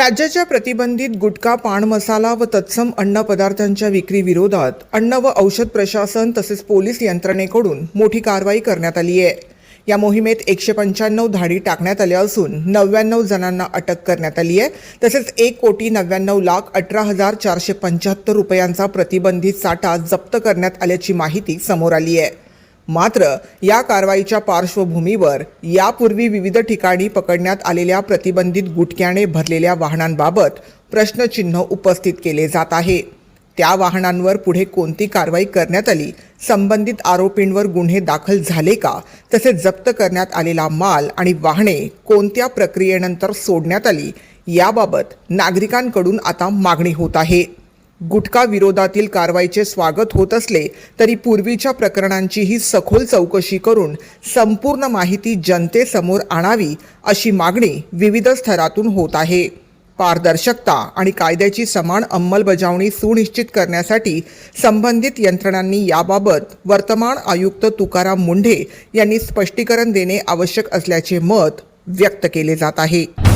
राज्याच्या प्रतिबंधित गुटखा, पान मसाला व तत्सम अन्न पदार्थांच्या विक्री विरोधात अन्न व औषध प्रशासन तसेच पोलीस यंत्रणेकडून मोठी कारवाई करण्यात आली आहे। या मोहिमेत 195 धाडी टाकण्यात आल्या असून 99 जणांना अटक करण्यात आली आहे। तसेच 1,99,18,475 रुपयांचा प्रतिबंधित साठा जप्त करण्यात आल्याची माहिती समोर आली आहे। मात्र या कारवाईच्या पार्श्वभूमीवर यापूर्वी विविध ठिकाणी पकडण्यात आलेल्या प्रतिबंधित गुटख्याने भरलेल्या वाहनांबाबत प्रश्नचिन्ह उपस्थित केले जात आहे। त्या वाहनांवर पुढे कोणती कारवाई करण्यात आली, संबंधित आरोपींवर गुन्हे दाखल झाले का, तसेच जप्त करण्यात आलेला माल आणि वाहने कोणत्या प्रक्रियेनंतर सोडण्यात आली याबाबत नागरिकांकडून आता मागणी होत आहे। गुटखा विरोधातील कारवाईचे स्वागत होत असले तरी पूर्वीच्या प्रकरणांचीही सखोल चौकशी करून संपूर्ण माहिती जनतेसमोर आणावी अशी मागणी विविध स्तरातून होत आहे। पारदर्शकता आणि कायद्याची समान अंमलबजावणी सुनिश्चित करण्यासाठी संबंधित यंत्रणांनी याबाबत वर्तमान आयुक्त तुकाराम मुंढे यांनी स्पष्टीकरण देणे आवश्यक असल्याचे मत व्यक्त केले जात आहे।